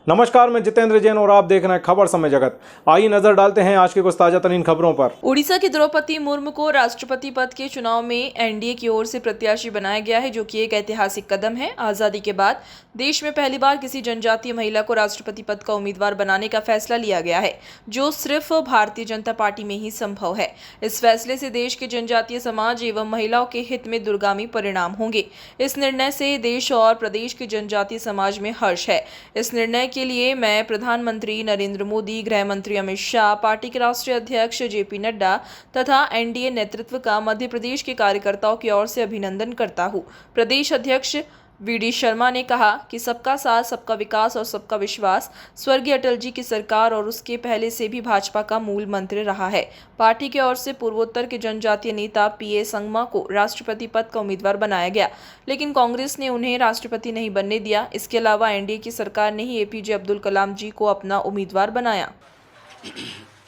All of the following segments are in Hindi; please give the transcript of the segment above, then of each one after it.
नमस्कार, मैं जितेंद्र जैन और आप देख रहे हैं खबर समय जगत। आइए नजर डालते हैं आज की कुछ ताजा तरीन खबरों पर। उड़ीसा की द्रौपदी मुर्मू को राष्ट्रपति पद के चुनाव में एनडीए की ओर से प्रत्याशी बनाया गया है, जो कि एक ऐतिहासिक कदम है। आजादी के बाद देश में पहली बार किसी जनजातीय महिला को राष्ट्रपति पद का उम्मीदवार बनाने का फैसला लिया गया है, जो सिर्फ भारतीय जनता पार्टी में ही संभव है। इस फैसले से देश के जनजातीय समाज एवं महिलाओं के हित में दूरगामी परिणाम होंगे। इस निर्णय से देश और प्रदेश के जनजातीय समाज में हर्ष है। इस निर्णय के लिए मैं प्रधानमंत्री नरेंद्र मोदी, गृह मंत्री अमित शाह, पार्टी के राष्ट्रीय अध्यक्ष जेपी नड्डा तथा एनडीए नेतृत्व का मध्य प्रदेश के कार्यकर्ताओं की ओर से अभिनंदन करता हूं। प्रदेश अध्यक्ष वीडी शर्मा ने कहा कि सबका साथ, सबका विकास और सबका विश्वास स्वर्गीय अटल जी की सरकार और उसके पहले से भी भाजपा का मूल मंत्र रहा है। पार्टी की ओर से पूर्वोत्तर के जनजातीय नेता पीए संगमा को राष्ट्रपति पद का उम्मीदवार बनाया गया, लेकिन कांग्रेस ने उन्हें राष्ट्रपति नहीं बनने दिया। इसके अलावा एनडीए की सरकार ने ही एपीजे अब्दुल कलाम जी को अपना उम्मीदवार बनाया।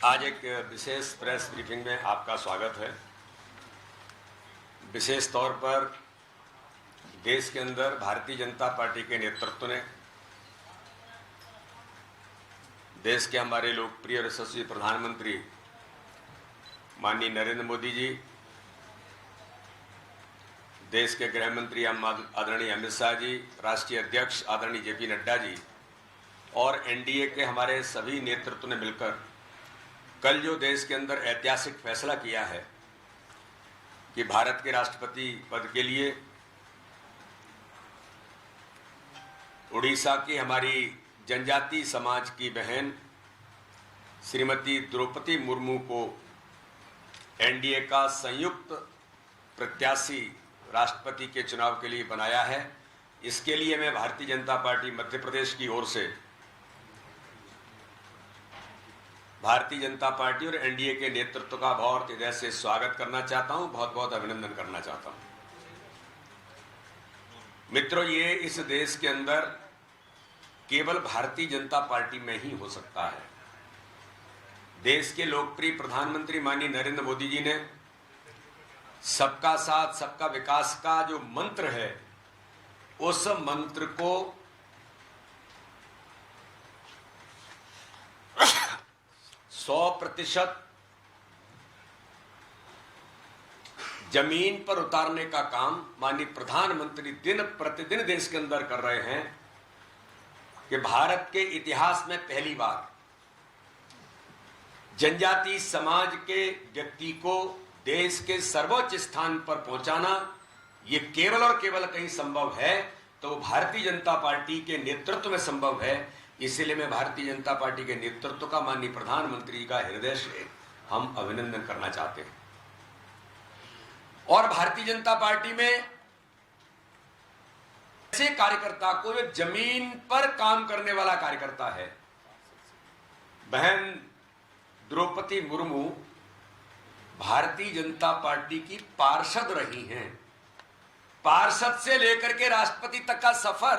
आज एक विशेष प्रेस ब्रीफिंग में आपका स्वागत है। विशेष तौर पर देश के अंदर भारतीय जनता पार्टी के नेतृत्व ने देश के हमारे लोकप्रिय और यशस्वी प्रधानमंत्री माननीय नरेंद्र मोदी जी, देश के गृह मंत्री आदरणीय अमित शाह जी, राष्ट्रीय अध्यक्ष आदरणीय जेपी नड्डा जी और एनडीए के हमारे सभी नेतृत्व ने मिलकर कल जो देश के अंदर ऐतिहासिक फैसला किया है कि भारत के राष्ट्रपति पद के लिए उड़ीसा की हमारी जनजातीय समाज की बहन श्रीमती द्रौपदी मुर्मू को एनडीए का संयुक्त प्रत्याशी राष्ट्रपति के चुनाव के लिए बनाया है। इसके लिए मैं भारतीय जनता पार्टी मध्य प्रदेश की ओर से भारतीय जनता पार्टी और एनडीए के नेतृत्व का बहुत हृदय से स्वागत करना चाहता हूं, बहुत बहुत अभिनंदन करना चाहता हूं। मित्रों, ये इस देश के अंदर केवल भारतीय जनता पार्टी में ही हो सकता है। देश के लोकप्रिय प्रधानमंत्री माननीय नरेंद्र मोदी जी ने सबका साथ, सबका विकास का जो मंत्र है, उस मंत्र को 100% जमीन पर उतारने का काम माननीय प्रधानमंत्री दिन प्रतिदिन देश के अंदर कर रहे हैं कि भारत के इतिहास में पहली बार जनजातीय समाज के व्यक्ति को देश के सर्वोच्च स्थान पर पहुंचाना ये केवल और केवल कहीं संभव है तो भारतीय जनता पार्टी के नेतृत्व में संभव है। इसलिए मैं भारतीय जनता पार्टी के नेतृत्व का माननीय प्रधानमंत्री का हृदय से हम अभिनंदन करना चाहते हैं। और भारतीय जनता पार्टी में ऐसे कार्यकर्ता को जो जमीन पर काम करने वाला कार्यकर्ता है, बहन द्रौपदी मुर्मू भारतीय जनता पार्टी की पार्षद रही हैं। पार्षद से लेकर के राष्ट्रपति तक का सफर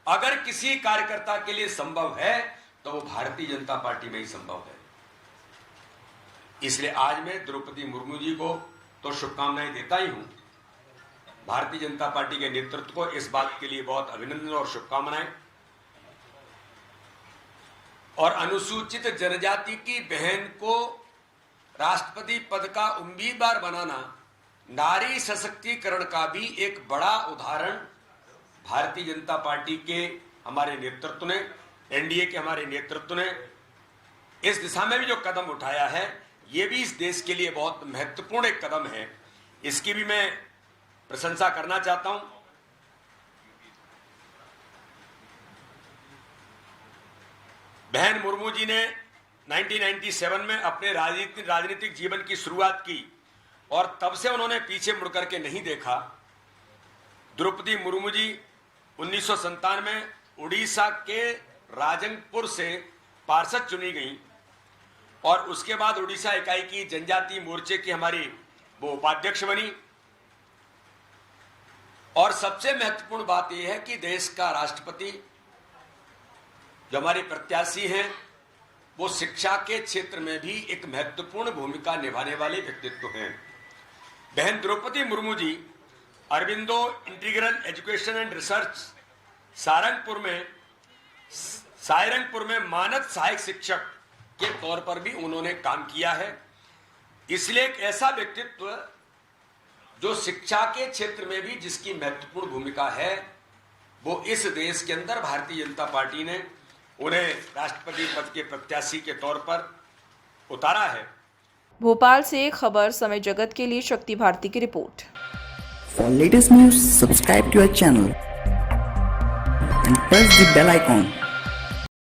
अगर किसी कार्यकर्ता के लिए संभव है तो वो भारतीय जनता पार्टी में ही संभव है। इसलिए आज मैं द्रौपदी मुर्मू जी को तो शुभकामनाएं देता ही हूं, भारतीय जनता पार्टी के नेतृत्व को इस बात के लिए बहुत अभिनंदन और शुभकामनाएं। और अनुसूचित जनजाति की बहन को राष्ट्रपति पद का उम्मीदवार बनाना नारी सशक्तिकरण का भी एक बड़ा उदाहरण भारतीय जनता पार्टी के हमारे नेतृत्व ने, एनडीए के हमारे नेतृत्व ने इस दिशा में भी जो कदम उठाया है, ये भी इस देश के लिए बहुत महत्वपूर्ण एक कदम है। इसकी भी मैं प्रशंसा करना चाहता हूं। बहन मुर्मू जी ने 1997 में अपने राजनीतिक जीवन की शुरुआत की और तब से उन्होंने पीछे मुड़कर के नहीं देखा। द्रौपदी मुर्मू जी 1997 में उड़ीसा के राजंगपुर से पार्षद चुनी गई और उसके बाद उड़ीसा इकाई की जनजातीय मोर्चे की हमारी वो उपाध्यक्ष बनी। और सबसे महत्वपूर्ण बात यह है कि देश का राष्ट्रपति जो हमारे प्रत्याशी हैं वो शिक्षा के क्षेत्र में भी एक महत्वपूर्ण भूमिका निभाने वाले व्यक्तित्व हैं। बहन Draupadi Murmu ji Aurobindo integral education and research Sarangpur में सारंगपुर में मानद सहायक शिक्षक के तौर पर भी उन्होंने काम किया है। इसलिए एक ऐसा व्यक्तित्व जो शिक्षा के क्षेत्र में भी जिसकी महत्वपूर्ण भूमिका है, वो इस देश के अंदर भारतीय जनता पार्टी ने उन्हें राष्ट्रपति पद के प्रत्याशी के तौर पर उतारा है। भोपाल से खबर समय जगत के लिए शक्ति भारती की report. For latest news, subscribe to our channel and press the bell icon.